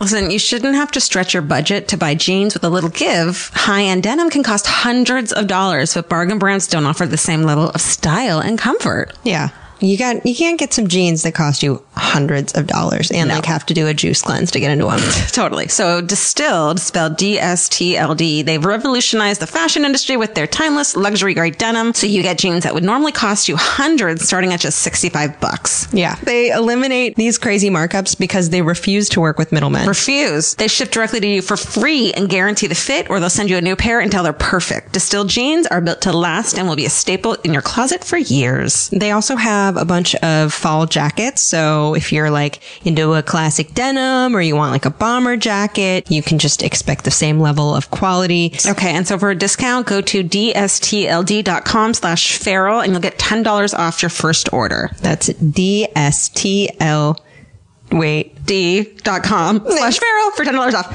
Listen, you shouldn't have to stretch your budget to buy jeans with a little give. High-end denim can cost hundreds of dollars, but bargain brands don't offer the same level of style and comfort. Yeah. You can't get some jeans that cost you hundreds of dollars and like have to do a juice cleanse to get into them. Totally. So Distilled, spelled DSTLD, they've revolutionized the fashion industry with their timeless luxury grade denim. So you get jeans that would normally cost you hundreds starting at just $65. Yeah. They eliminate these crazy markups because they refuse to work with middlemen. Refuse. They ship directly to you for free and guarantee the fit, or they'll send you a new pair until they're perfect. Distilled jeans are built to last and will be a staple in your closet for years. They also have a bunch of fall jackets. So if you're like into a classic denim or you want like a bomber jacket, you can just expect the same level of quality. Okay. And so for a discount, go to dstld.com/feral and you'll get $10 off your first order. That's d.com/feral for $10 off.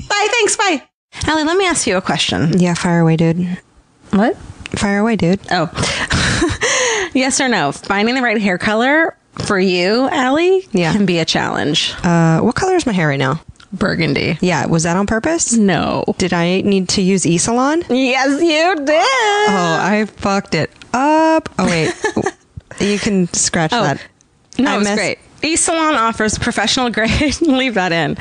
Bye. Thanks. Bye. Alie, let me ask you a question. Yeah. Fire away, dude. What? Fire away, dude. Oh. Yes or no? Finding the right hair color for you, Alie, can be a challenge. What color is my hair right now? Burgundy. Yeah. Was that on purpose? No. Did I need to use E-Salon? Yes, you did. Oh, I fucked it up. Oh, wait. You can scratch that. No, it's great. E-Salon offers professional grade. Leave that in.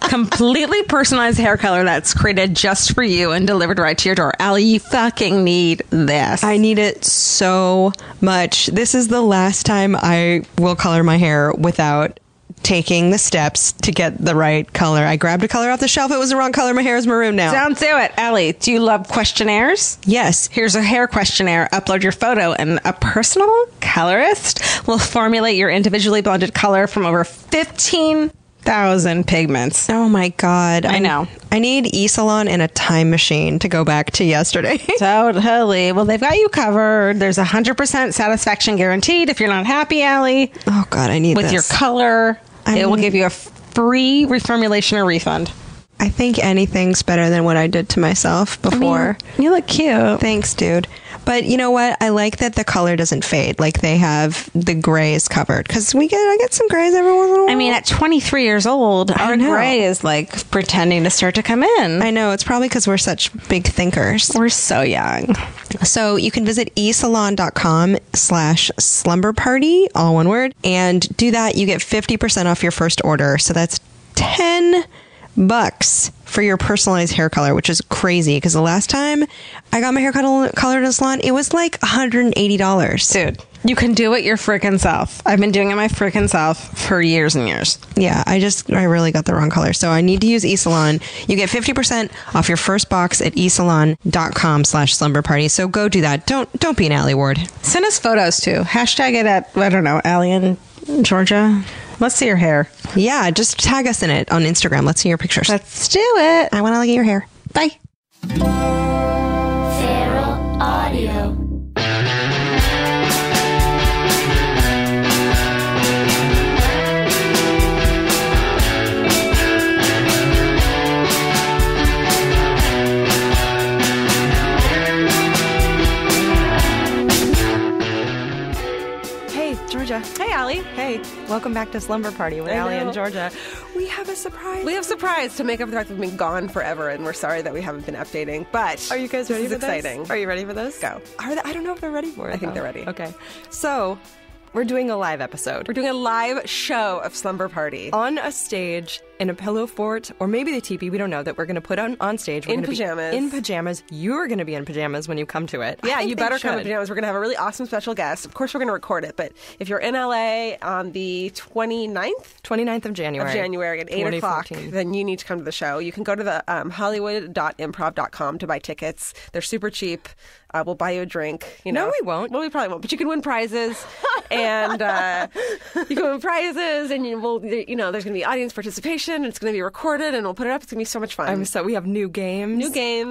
Completely personalized hair color that's created just for you and delivered right to your door. Alie, you fucking need this. I need it so much. This is the last time I will color my hair without taking the steps to get the right color. I grabbed a color off the shelf. It was the wrong color. My hair is maroon now. Don't do it. Alie, do you love questionnaires? Yes. Here's a hair questionnaire. Upload your photo and a personal colorist will formulate your individually blended color from over 15,000 pigments. Oh my God. I know. I need E-Salon and a time machine to go back to yesterday. Totally. Well, they've got you covered. There's 100% satisfaction guaranteed if you're not happy, Alie. Oh God, I need with this. Your color. It will give you a free reformulation or refund. I think anything's better than what I did to myself before. I mean, you look cute. Thanks, dude. But you know what? I like that the color doesn't fade. Like they have the grays covered. Because I get some grays every once in a while. I mean, at 23 years old, our gray is like pretending to start to come in. I know. It's probably because we're such big thinkers. We're so young. So you can visit esalon.com/slumber party, all one word. And do that. You get 50% off your first order. So that's $10 for your personalized hair color, which is crazy because the last time I got my hair colored in a salon, it was like $180. Dude, you can do it your freaking self. I've been doing it my freaking self for years and years. Yeah, I really got the wrong color. So I need to use eSalon. You get 50% off your first box at esalon.com/slumber party. So go do that. Don't be an Alie Ward. Send us photos too. Hashtag it at, I don't know, Alie in Georgia. Let's see your hair. Yeah, just tag us in it on Instagram. Let's see your pictures. Let's do it. I want to look at your hair. Bye. Feral Audio. Georgia. Hey, Alie. Hey, welcome back to Slumber Party with Alie and Georgia. We have a surprise. We have a surprise to make up for the fact that we've been gone forever, and we're sorry that we haven't been updating. But are you guys ready for exciting. This? Are you ready for this? Go. I don't know if they're ready for it. I think they're ready. Okay. So, we're doing a live episode. We're doing a live show of Slumber Party. On a stage, in a pillow fort, or maybe the teepee, we don't know, that we're going to put on stage. We're in pajamas. In pajamas. You're going to be in pajamas when you come to it. Yeah, you better come in pajamas. We're going to have a really awesome special guest. Of course, we're going to record it, but if you're in LA on the 29th of January. At 8 o'clock, then you need to come to the show. You can go to the hollywood.improv.com to buy tickets. They're super cheap. We'll buy you a drink. No, we won't. Well, we probably won't, but you can win prizes. And you can win prizes, and there's going to be audience participation. And it's going to be recorded, and we'll put it up. It's going to be so much fun. We have new games.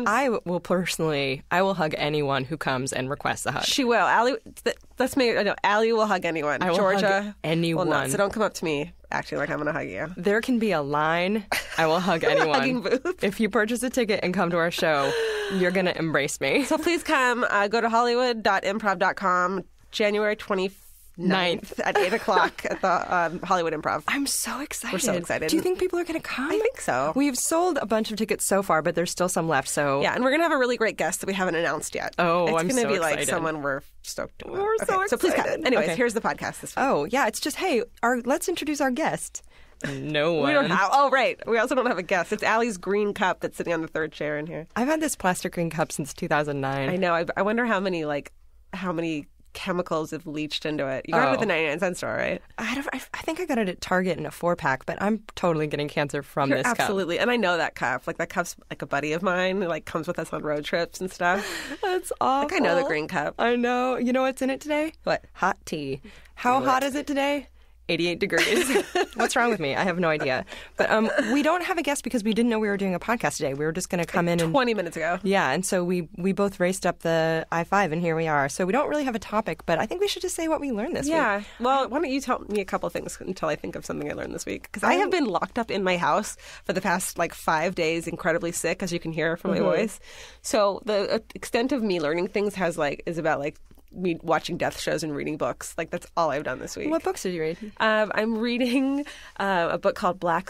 I will hug anyone who comes and requests a hug. She will. Alie, Alie will hug anyone. I will Georgia hug anyone. Will not. So don't come up to me acting like I'm going to hug you. There can be a line. I will hug anyone. Hugging booth. If you purchase a ticket and come to our show, you're going to embrace me. So please come. Go to hollywood.improv.com January 25th. 9th at 8 o'clock at the Hollywood Improv. I'm so excited. We're so excited. Do you think people are going to come? I think so. We've sold a bunch of tickets so far, but there's still some left. So Yeah, and we're going to have a really great guest that we haven't announced yet. Oh, it's I'm going to so be like excited. someone we're stoked to. We're so So please come. excited. Anyways, Okay. here's the podcast this week. Oh, yeah. It's just, hey, let's introduce our guest. No one. We don't have. Oh, right. We also don't have a guest. It's Allie's green cup that's sitting on the third chair in here. I've had this plastic green cup since 2009. I know. I wonder how many chemicals have leached into it. You got it at the 99-cent store, right? I think I got it at Target in a 4-pack, but I'm totally getting cancer from You're this cup. absolutely. And I know that cup. Like, that cup's like a buddy of mine. It like comes with us on road trips and stuff. That's awful. Like, I know the green cup. I know. You know what's in it today? What? Hot tea. How hot is it today? 88 degrees. What's wrong with me? I have no idea. But we don't have a guest because we didn't know we were doing a podcast today. We were just going to come in 20 minutes ago. Yeah, and so we both raced up the I-5, and here we are. So we don't really have a topic, but I think we should just say what we learned this week. Yeah. Well, why don't you tell me a couple of things until I think of something I learned this week? Because I have been locked up in my house for the past 5 days, incredibly sick, as you can hear from my voice. So the extent of me learning things is about me watching death shows and reading books. That's all I've done this week. What books did you read? I'm reading a book called Black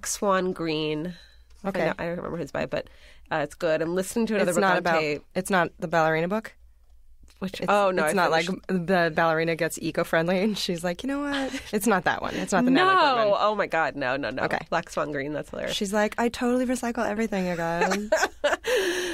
Swan Green. Okay. I don't remember who it's by, but it's good. I'm listening to another book on tape. It's not the ballerina book? Which, It's I not like finished- the ballerina gets eco-friendly and she's like, you know what? It's not that one. It's not the No. Natalie Portman. Oh my God. No. Okay. Black Swan Green. That's hilarious. She's like, I totally recycle everything, you guys.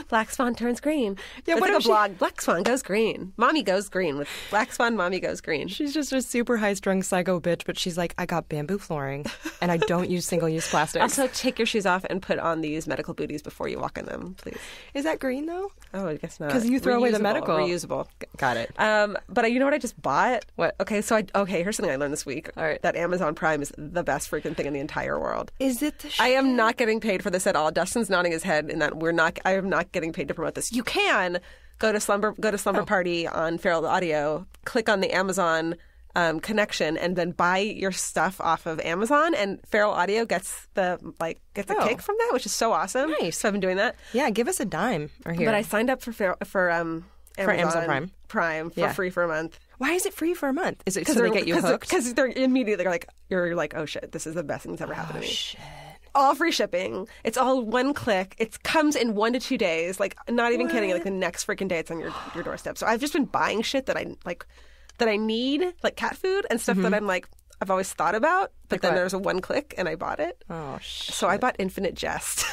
Black Swan turns green. Yeah, It's what like if a blog. Black Swan goes green. Mommy goes green. With Black Swan, Mommy goes green. She's just a super high-strung psycho bitch, but she's like, I got bamboo flooring and I don't use single-use plastics. Also, take your shoes off and put on these medical booties before you walk in them, please. Is that green, though? Oh, I guess not. 'Cause you throw away the medical. Reusable. Got it. But you know what I just bought? What? Okay, here's something I learned this week. All right. That Amazon Prime is the best freaking thing in the entire world. Is it the I am not getting paid for this at all. Dustin's nodding his head in that I am not getting paid to promote this. You can go to Slumber Party on Feral Audio, click on the Amazon connection, and then buy your stuff off of Amazon, and Feral Audio gets a kick from that, which is so awesome. Nice. So I've been doing that. Yeah, give us a dime or here. But I signed up for Amazon Prime for Yeah. free for a month. Why is it free for a month? Is it so they get you hooked? Because they're immediately you're like, oh shit, this is the best thing that's ever happened to me. Shit. All free shipping. It's all one click. It comes in 1 to 2 days. Not even kidding. The next freaking day, it's on your doorstep. So I've just been buying shit that I need, like cat food and stuff that I've always thought about. But then what? there's a one click, and I bought it. Oh, shit. So I bought Infinite Jest.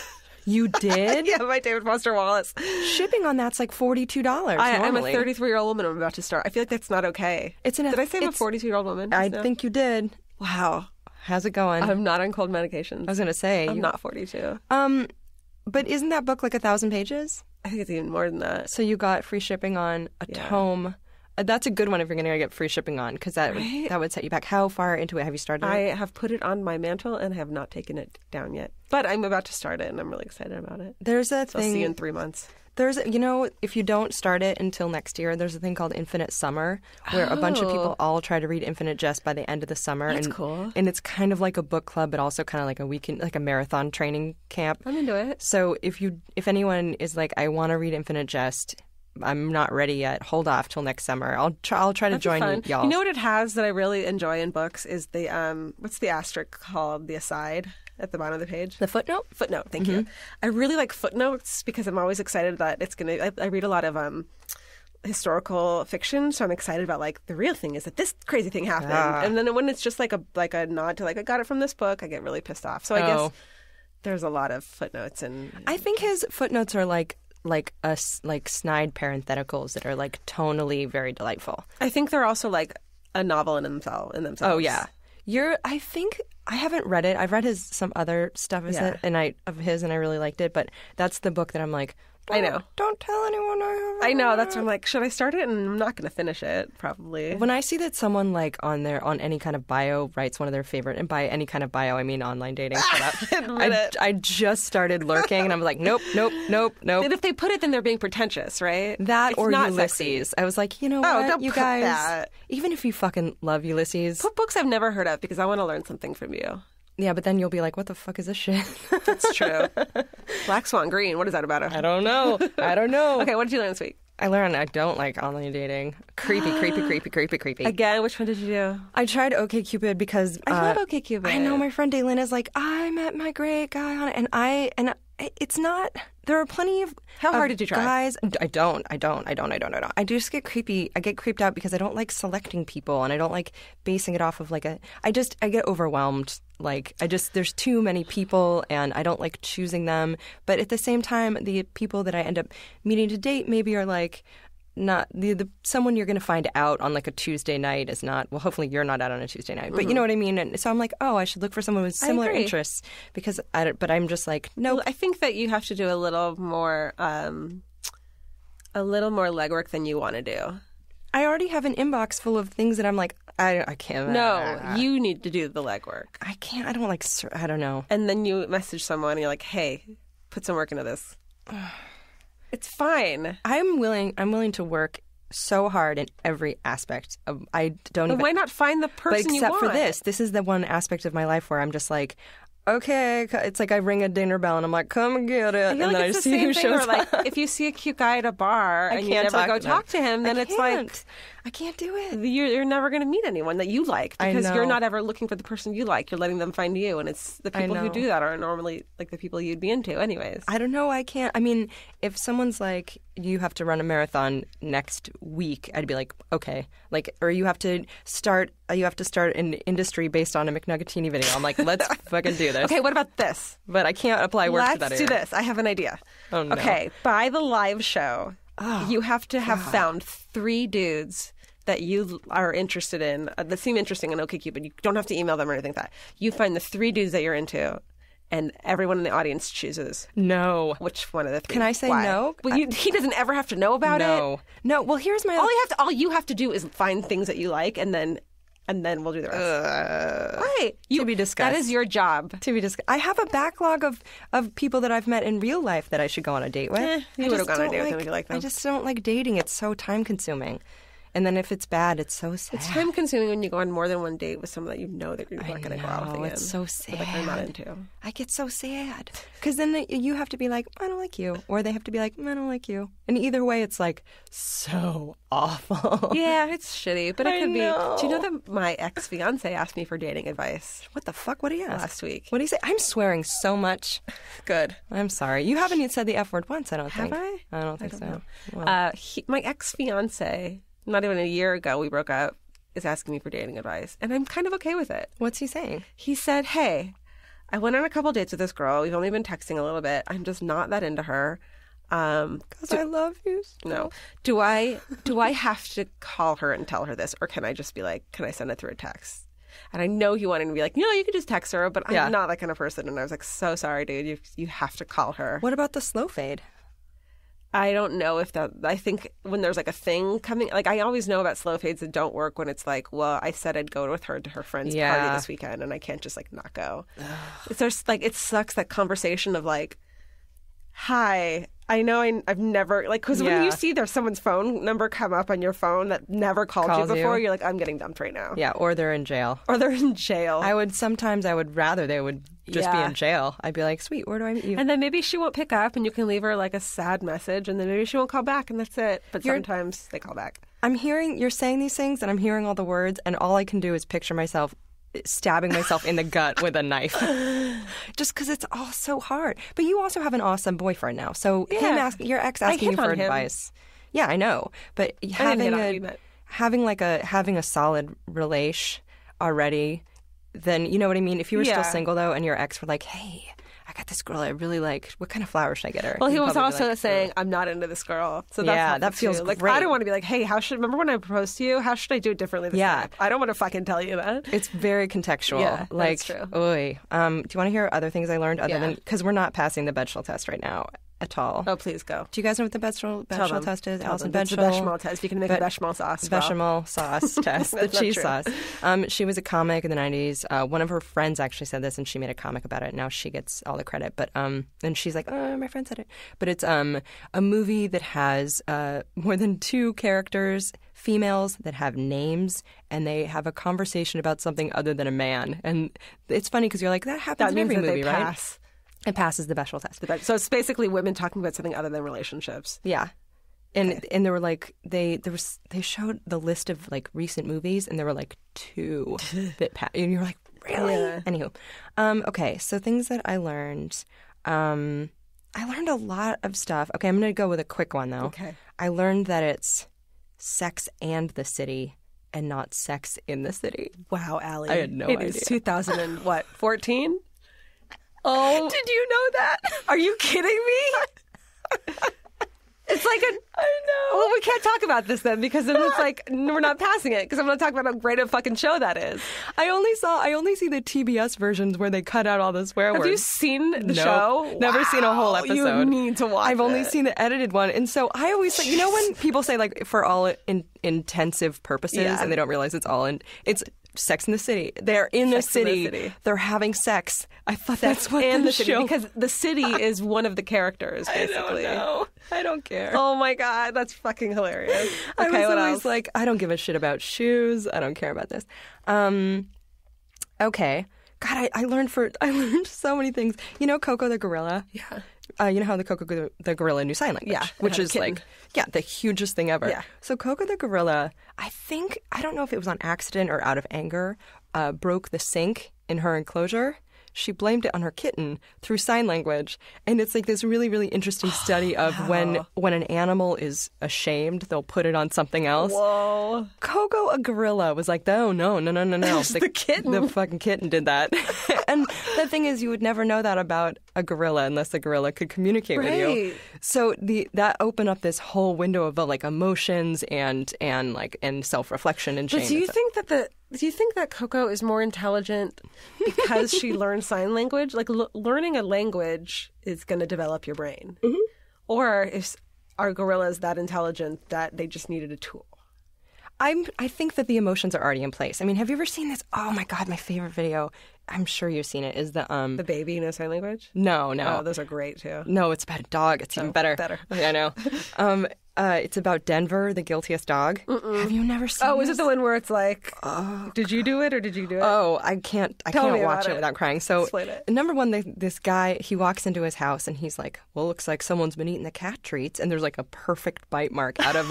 You did? Yeah, by David Foster Wallace. Shipping on that's like $42 I'm a normally. 33-year-old woman. I'm about to start. I feel like that's not okay. Did I say I'm a 42-year-old woman? I just now? think you did. Wow. How's it going? I'm not on cold medications. I was going to say. I'm not 42. But isn't that book like 1,000 pages? I think it's even more than that. So you got free shipping on a Yeah. tome. That's a good one if you're going to get free shipping on, because that would set you back. How far into it have you started? I have put it on my mantle and have not taken it down yet. But I'm about to start it, and I'm really excited about it. There's a So I'll thing. see you in 3 months. If you don't start it until next year, there's a thing called Infinite Summer, where a bunch of people all try to read Infinite Jest by the end of the summer. That's cool. And it's kind of like a book club, but also kind of like a weekend, like a marathon training camp. I'm into it. So if anyone is like, I want to read Infinite Jest, I'm not ready yet, hold off till next summer. I'll try to That'd be join fun. y'all. You know what it has that I really enjoy in books is the what's the asterisk called? The aside at the bottom of the page. The footnote? Footnote. Thank you. I really like footnotes because I'm always excited that it's gonna. I read a lot of historical fiction, so I'm excited about the real thing is that this crazy thing happened, and then when it's just like a nod to I got it from this book, I get really pissed off. So I guess there's a lot of footnotes, and I think his footnotes are like snide parentheticals that are tonally very delightful. I think they're also like a novel in themselves. Oh yeah, I think I haven't read it. I've read some other stuff of his, and I really liked it. But that's the book that I'm like, I know. Don't tell anyone I have. I know. That's why I'm like, should I start it? And I'm not going to finish it, probably. When I see that someone on any kind of bio writes one of their favorite, and by any kind of bio I mean online dating. I just started lurking, and I'm like, nope. And if they put it, then they're being pretentious, right? That It's or not Ulysses. sexy. I was like, you know what, don't you put guys. that. Even if you fucking love Ulysses, Put books I've never heard of because I want to learn something from you. yeah, but then you'll be like, what the fuck is this shit? That's true. Black Swan Green. What is that about? I don't know. Okay, what did you learn this week? I learned I don't like online dating. Creepy. Again, which one did you do? I tried OkCupid because I love OkCupid. I know my friend Daylin is like, I met my great guy on it, and it's not. There are plenty of How hard did you try? Guys, I don't. I just get creepy. I get creeped out because I don't like selecting people, and I don't like basing it off of like I get overwhelmed. Like there's too many people, and I don't like choosing them. But at the same time, the people that I end up meeting to date maybe are like not the someone you're going to find out on like a Tuesday night is not. Well, hopefully you're not out on a Tuesday night, but you know what I mean. And so I'm like, oh, I should look for someone with similar interests because but I'm just like, no. Well, I think that you have to do a little more legwork than you want to do. I already have an inbox full of things that I'm like, I can't. No, you need to do the legwork. I can't. I don't like. I don't know. And then you message someone and you're like, hey, put some work into this. It's fine. I'm willing to work so hard in every aspect of. I don't even. Why not find the person you want? Except for this. This is the one aspect of my life where I'm just like, okay, it's like I ring a dinner bell and I'm like, come and get it, and then I see who shows up. Like, if you see a cute guy at a bar and you never go talk to him, then it's like I can't do it. You're never going to meet anyone that you like because you're not ever looking for the person you like. You're letting them find you, and it's the people who do that are normally like the people you'd be into, anyways. I don't know. I can't. I mean, if someone's like, you have to run a marathon next week, I'd be like, okay, like, or you have to start an industry based on a McNuggetini video. I'm like, let's fucking do this. Okay, what about this? But I can't apply work to that. Let's do this. I have an idea. Oh no. Okay, by the live show, you have to have found 3 dudes that you are interested in that seem interesting in OkCupid. You don't have to email them or anything like that. You find the 3 dudes that you're into, and everyone in the audience chooses. No. Which one of the 3? Can I say no? Well, he doesn't ever have to know about it. No. Well, here's my. All you have to do is find things that you like, and then we'll do the rest. Right. To be discussed. That is your job. To be discussed. I have a backlog of people that I've met in real life that I should go on a date with. You would have gone on a date with them if you like them. I just don't like dating. It's so time consuming. And then if it's bad, it's so sad. It's time consuming when you go on more than one date with someone that you know that you're not going to go out with again. It's so sad. Like I'm not into. I get so sad because then you have to be like, I don't like you, or they have to be like, I don't like you, and either way, it's like so awful. Yeah, it's shitty, but it could be. know. Do you know that my ex-fiance asked me for dating advice What the fuck? What did he ask? last week? What did he say? I'm swearing so much. Good. I'm sorry. You haven't even said the F word once. I don't think. Have I? I don't think so. know. Well, My ex-fiance, not even a year ago, we broke up, is asking me for dating advice, and I'm kind of okay with it. what's he saying? He said, hey, I went on a couple dates with this girl. We've only been texting a little bit. I'm just not that into her. Because I love you. No. Do I have to call her and tell her this, or can I just be like, can I send it through a text? And I know he wanted to be like, no, you could just text her, but I'm not that kind of person. And I was like, so sorry, dude. You have to call her. What about the slow fade? I don't know if that. I think when there's like a thing coming, like I always know about slow fades that don't work when it's like, well, I said I'd go with her to her friend's party this weekend, and I can't just like not go. It's just like it sucks that conversation of like, hi. I know I've never, like, because when you see there's someone's phone number come up on your phone that never called you before, you're like, I'm getting dumped right now. Yeah, or they're in jail. Or they're in jail. I would rather they would just be in jail. I'd be like, sweet, where do I meet you? And then maybe she won't pick up and you can leave her like a sad message and then maybe she won't call back and that's it. But sometimes they call back. I'm hearing, you're saying these things and I'm hearing all the words and all I can do is picture myself stabbing myself in the gut with a knife. Just because it's all so hard. But you also have an awesome boyfriend now. So your ex asking you for advice. Yeah, I know. But having a solid relation already, then you know what I mean? If you were still single though and your ex were like, hey, I got this girl I really like. What kind of flower should I get her? Well, he was also saying, I'm not into this girl. So that's that feels like, great. I don't want to be like, hey, remember when I proposed to you? How should I do it differently this time? I don't want to fucking tell you that. It's very contextual. Yeah, like, that's true. Oy. Do you want to hear other things I learned other than, because we're not passing the Bechdel test right now at all. Oh, please go. Do you guys know what the Bechdel test is? Alison Bechdel. It's the Bechamel test. You can make a Bechamel sauce. Bechamel sauce test. The cheese sauce. She was a comic in the 90s. One of her friends actually said this, and she made a comic about it. Now she gets all the credit. But and she's like, oh, my friend said it. But it's a movie that has more than 2 characters, females that have names, and they have a conversation about something other than a man. And it's funny because you're like, that happens in every movie, right? It passes the Bechdel test. So it's basically women talking about something other than relationships. Yeah. And there were like they showed the list of like recent movies, and there were like 2 that and you're like, really? Yeah. Anywho, okay. So things that I learned. I learned a lot of stuff. Okay, I'm going to go with a quick one though. Okay. I learned that it's Sex and the City and not Sex in the City. Wow, Alie. I had no It idea. is 2014? Oh. Did you know that? Are you kidding me? It's like I know. Well, we can't talk about this then because then it's like we're not passing it because I'm going to talk about how great a fucking show that is. I only see the TBS versions where they cut out all the swear words. Have you seen the Nope. show? Never seen a whole Wow, episode. You need to watch I've only it. seen the edited one, and so I always like, you know, when people say like for all intensive purposes, Yeah. and they don't realize it's Sex in the City. They're in the Sex in the city. City. They're having sex. I thought that's what and the the city show. because the city is one of the characters basically. I don't care. Oh my god, that's fucking hilarious. I Okay, was what always else? like, I don't give a shit about shoes. I don't care about this. Okay. God, I learned so many things. You know Coco the gorilla? Yeah. You know how the Coco the gorilla knew sign language? Yeah, Which had a is kitten. like, yeah, the hugest thing ever. Yeah. So Coco the gorilla, I don't know if it was on accident or out of anger, broke the sink in her enclosure. She blamed it on her kitten through sign language. And it's like this really, really interesting study of when an animal is ashamed, they'll put it on something else. Whoa. Coco, a gorilla, was like, no. The kitten. The fucking kitten did that. And the thing is, you would never know that about a gorilla unless the gorilla could communicate with you. Right. So that opened up this whole window of like emotions and self-reflection and shame. But do you think that Coco is more intelligent because she learned sign language? Like learning a language is going to develop your brain, or are gorillas that intelligent that they just needed a tool? I think that the emotions are already in place. I mean, have you ever seen this? Oh my God, my favorite video. I'm sure you've seen it. Is The baby knows sign language? no. Oh, those are great too. No, it's about a dog. It's even better. better. Yeah, I know. It's about Denver, the guiltiest dog. Have you never seen Oh, this? is it the one where it's like, did you do it or did you do it? Oh, I can't Tell me watch about it it. without crying. So, Explain it. number one, this guy, he walks into his house and he's like, well, looks like someone's been eating the cat treats. And there's like a perfect bite mark out of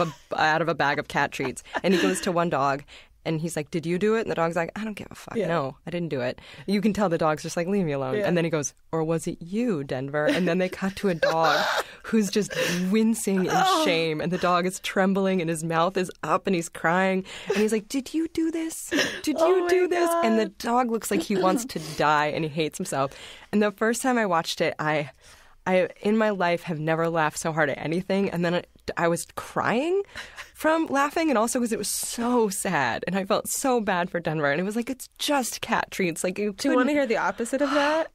a bag of cat treats. And he goes to one dog and he's like, did you do it? And the dog's like, I don't give a fuck. Yeah. No, I didn't do it. You can tell the dog's just like, leave me alone. Yeah. And then he goes, or was it you, Denver? And then they cut to a dog who's just wincing in shame. And the dog is trembling and his mouth is up and he's crying. And he's like, did you do this? Did you do this? And the dog looks like he wants to die and he hates himself. And the first time I watched it, I in my life have never laughed so hard at anything. And then I was crying from laughing, and also because it was so sad, and I felt so bad for Denver. And it was like, it's just cat treats. Like, Do you want to hear the opposite of that?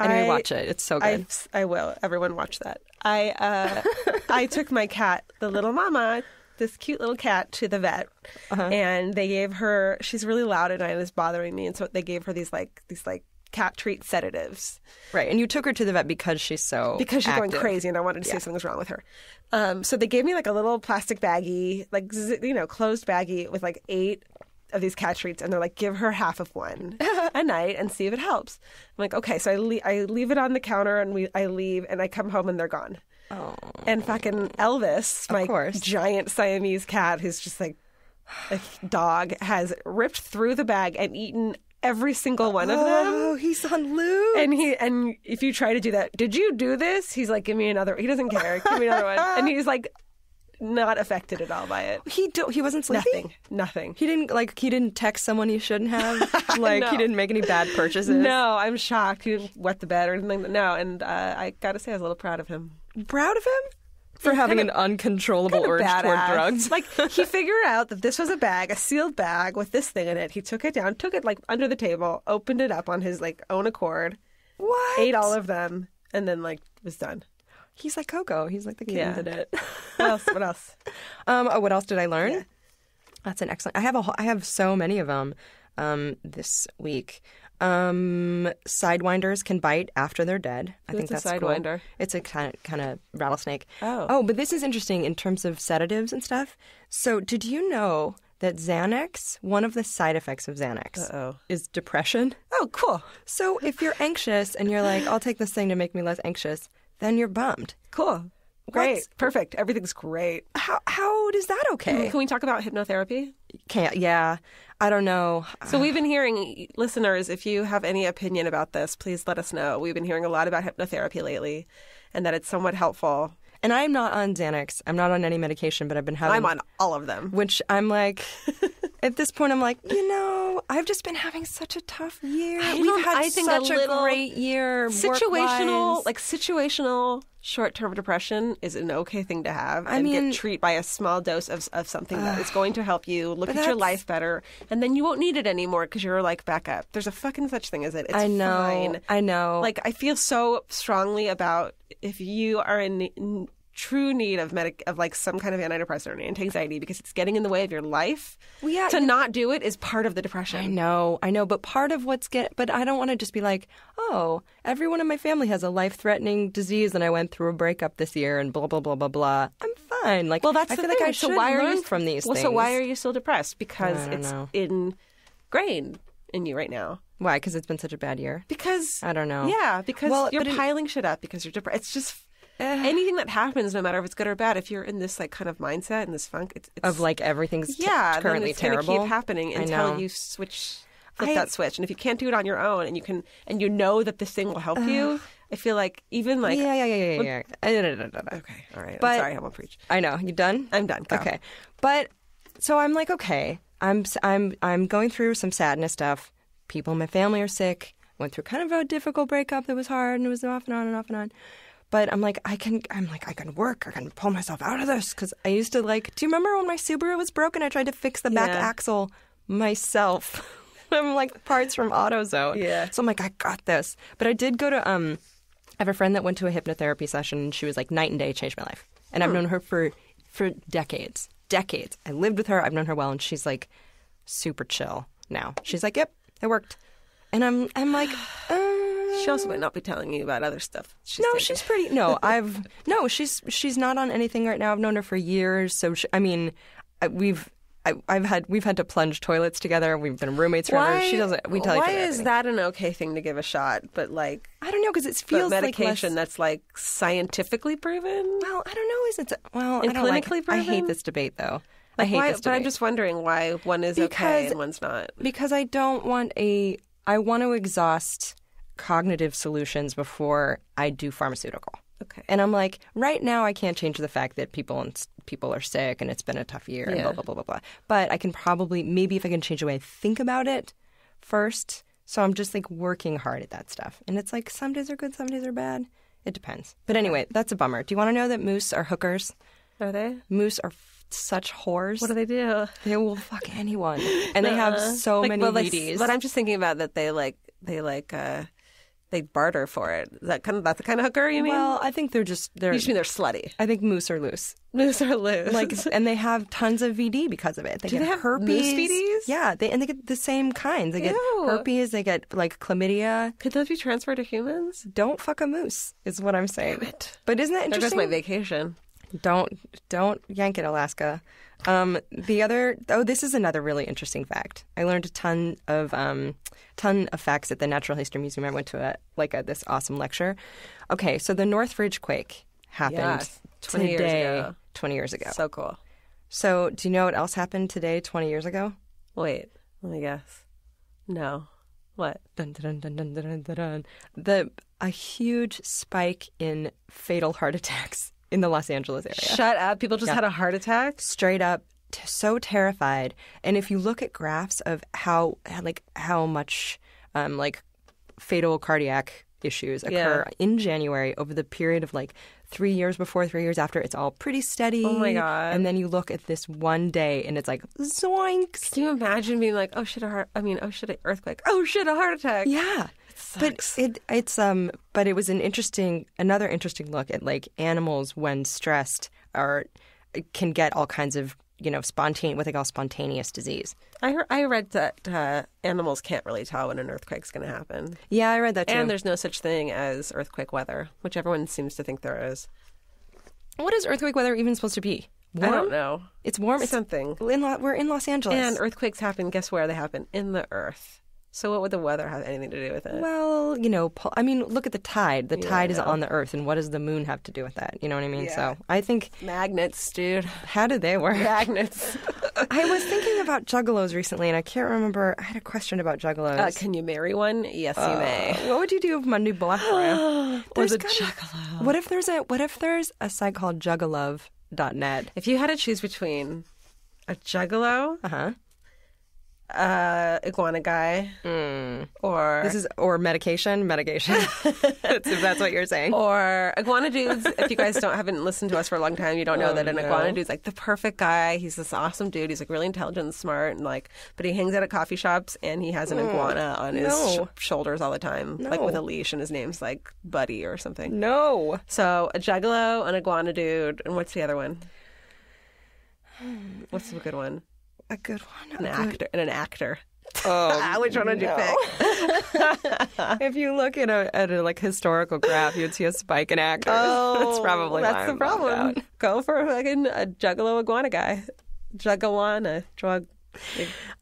Anyway, watch it. It's so good. I will. Everyone watch that. I took my cat, the little mama, this cute little cat, to the vet, and they gave her. She's really loud at night and it's bothering me, and so they gave her these cat treat sedatives Right, and you took her to the vet because she's going active. Crazy, and I wanted to say something was wrong with her. So they gave me like a little plastic baggie, like closed baggie with like 8 of these cat treats, and they're like, give her half of one a night and see if it helps. I'm like, okay, so I leave it on the counter, and I leave, and I come home and they're gone. Oh. And fucking Elvis, my course. giant Siamese cat, who's just like a dog, has ripped through the bag and eaten every single one of them. Oh, he's on loose. And if you try to do that, did you do this? He's like, give me another. He doesn't care. Give me another one. And he's like, not affected at all by it. He wasn't sleeping? Nothing. He didn't text someone he shouldn't have? Like, No. he didn't make any bad purchases? No, I'm shocked. He didn't wet the bed or anything. No, and I gotta say, I was a little proud of him. Proud of him? For having an uncontrollable urge toward Badass. drugs? Like, he figured out that this was a bag, a sealed bag with this thing in it. He took it down, took it like under the table, opened it up on his like own accord, What? ate all of them, and then like was done. He's like Coco. He's like the kid that did it. What else? What else did I learn? Yeah. That's an excellent. I have so many of them this week. Sidewinders can bite after they're dead. I think What's that's a cool. sidewinder? It's a kind of rattlesnake. Oh. But this is interesting in terms of sedatives and stuff. So, did you know that Xanax, one of the side effects of Xanax, is depression? Oh, cool. So, if you're anxious and you're like, I'll take this thing to make me less anxious, then you're bummed. Cool. Great. What? Perfect. Everything's great. How is that okay? Can we talk about hypnotherapy? Can't. Yeah. I don't know. So we've been hearing, listeners, if you have any opinion about this, please let us know. We've been hearing a lot about hypnotherapy lately and that it's somewhat helpful. And I'm not on Xanax. I'm not on any medication, but I've been having... I'm on all of them. Which I'm like... At this point, I'm like, I've just been having such a tough year. We've had such a great year. Situational short-term depression is an okay thing to have. Get treated by a small dose of something that is going to help you look at your life better, and then you won't need it anymore because you're like back up. There's a fucking such thing as it. It's fine. I know. Like, I feel so strongly about if you are in true need of like some kind of antidepressant or anti-anxiety because it's getting in the way of your life. Well, yeah, to not do it is part of the depression. I know, but part of but I don't want to just be like, oh, everyone in my family has a life-threatening disease and I went through a breakup this year and blah, blah, blah, blah, blah. I'm fine. Like, well, that's I the feel thing. like I should learn from these things. So why are you still depressed? Because it's ingrained in you right now. Why? Because it's been such a bad year? Because... I don't know. Yeah, because you're piling shit up because you're depressed. It's just... anything that happens, no matter if it's good or bad, if you're in this like kind of mindset and this funk, it's of like everything's currently then it's terrible. Gonna keep happening until you flip that switch. And if you can't do it on your own, and you know that this thing will help you, I feel like even like yeah. Okay, all right. But, I'm sorry, I won't preach. I know. You done? I'm done. Go. Okay, but so I'm like, okay, I'm going through some sadness stuff. People in my family are sick. Went through kind of a difficult breakup that was hard and it was off and on and off and on. But I'm like, I can work. I can pull myself out of this. Because I used to do you remember when my Subaru was broken? I tried to fix the back axle myself. I'm like, parts from AutoZone. Yeah. So I'm like, I got this. But I did go to, I have a friend that went to a hypnotherapy session and she was like, night and day, changed my life. And I've known her for decades. Decades. I lived with her. I've known her well. And she's like super chill now. She's like, yep, it worked. And I'm like, she also might not be telling you about other stuff. She's pretty. No, she's not on anything right now. I've known her for years. So we've had to plunge toilets together. We've been roommates forever. She doesn't. We tell each other. Why is that an okay thing to give a shot? But like, I don't know because it feels like medication that's like scientifically proven. Well, I don't know. Is it? Well, and clinically proven? I hate this debate though. Like, I hate this debate. But I'm just wondering why one is okay and one's not. Because I want to exhaust cognitive solutions before I do pharmaceutical. Okay. And I'm like, right now I can't change the fact that people are sick and it's been a tough year and blah, blah, blah, blah, blah. But I can probably, maybe if I can change the way I think about it first. So I'm just like working hard at that stuff. And it's like some days are good, some days are bad. It depends. But anyway, that's a bummer. Do you want to know that moose are hookers? Are they? Moose are such whores. What do they do? They will fuck anyone. And they have so many VDs. But I'm just thinking about that they barter for it. That's the kind of hooker you mean? Well, I think you just mean they're slutty. I think moose are loose. Moose are loose. And they have tons of VD because of it. Do they have herpes. Moose VDs? Yeah, they get the same kinds. They get herpes, they get like chlamydia. Could those be transferred to humans? Don't fuck a moose is what I'm saying. Damn it. But isn't that There interesting? goes my vacation. Don't yank it, Alaska. This is another really interesting fact. I learned a ton of facts at the Natural History Museum. I went to this awesome lecture. Okay, so the Northridge quake happened 20 years ago. 20 years ago. So cool. So do you know what else happened today 20 years ago? Wait, let me guess. No. What? Dun, dun, dun, dun, dun, dun, dun. A huge spike in fatal heart attacks in the Los Angeles area. Shut up. People just had a heart attack? Straight up. So terrified. And if you look at graphs of how much fatal cardiac issues occur in January over the period of 3 years before, 3 years after, it's all pretty steady. Oh my God. And then you look at this one day and it's like, zoinks. Can you imagine being like, oh shit, an earthquake. Oh shit, a heart attack. Yeah. Sucks. But it was another interesting look at animals when stressed can get all kinds of what they call spontaneous disease. I read that animals can't really tell when an earthquake's going to happen. Yeah, I read that too. And there's no such thing as earthquake weather, which everyone seems to think there is. What is earthquake weather even supposed to be? Warm? I don't know. It's warm. Something. We're in Los Angeles. And earthquakes happen. Guess where they happen? In the earth. So what would the weather have anything to do with it? Well, I mean, look at the tide. The tide is on the Earth, and what does the moon have to do with that? You know what I mean? Yeah. So I think Magnets, dude. how did they work? Magnets. I was thinking about juggalos recently, and I can't remember. I had a question about juggalos. Can you marry one? Yes, you may. What would you do if Monday Blackfriar? There's a juggalo. What if there's a site called juggalove.net? If you had to choose between a juggalo, iguana guy, or medication. If that's what you're saying. or iguana dudes. If you guys haven't listened to us for a long time, you don't know that an iguana dude's like the perfect guy. He's this awesome dude. He's like really intelligent and smart, and but he hangs out at coffee shops and he has an iguana on his shoulders all the time, like with a leash, and his name's like Buddy or something. No. So a juggalo, an iguana dude, and what's the other one? What's the good one? A good one. An actor. Oh, which one would you pick? If you look at a like historical graph, you'd see a spike in actors. That's probably that's the problem. Go for a juggalo iguana guy. Juggawana.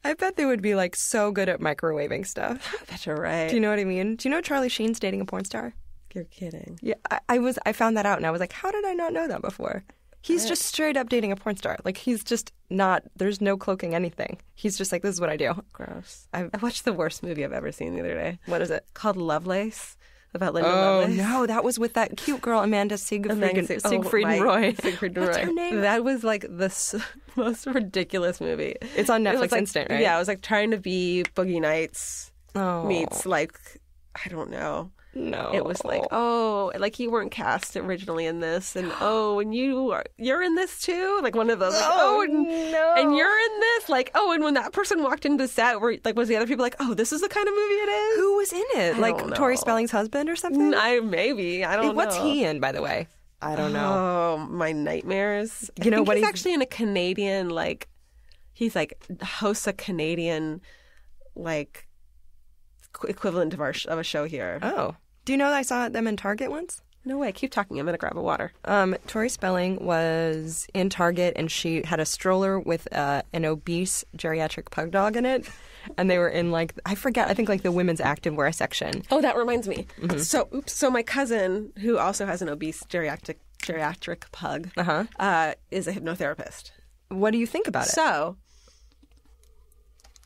I bet they would be like so good at microwaving stuff. I bet you're right. Do you know what I mean? Do you know Charlie Sheen's dating a porn star? You're kidding. Yeah, I found that out, and I was like, how did I not know that before? He's just straight up dating a porn star. Like, he's just not, there's no cloaking anything. He's just like, this is what I do. Gross. I watched the worst movie I've ever seen the other day. What is it? Called Lovelace, about Linda Lovelace. No, that was with that cute girl, Amanda Siegfried Roy. Siegfried What's Roy. her name? That was like the most ridiculous movie. It's on Netflix like, Instant, right? Yeah, it was like trying to be Boogie Nights meets like, I don't know. No. It was like, like you weren't cast originally in this, and and you're in this too, like one of those. Like, no, and you're in this, like, and when that person walked into the set, was the other people like, this is the kind of movie it is? Who was in it? Like Tori Spelling's husband or something? I don't know. What's he in, by the way? I don't know. Oh, my nightmares. You know what? He's actually in a Canadian, like, he's like hosts a Canadian, like, equivalent of a show here. Oh. Do you know that I saw them in Target once? No way. Keep talking. I'm going to grab a water. Tori Spelling was in Target, and she had a stroller with an obese geriatric pug dog in it. And they were in, like, I think, like, the women's activewear section. Oh, that reminds me. Mm-hmm. So my cousin, who also has an obese geriatric pug, is a hypnotherapist. What do you think about it? So,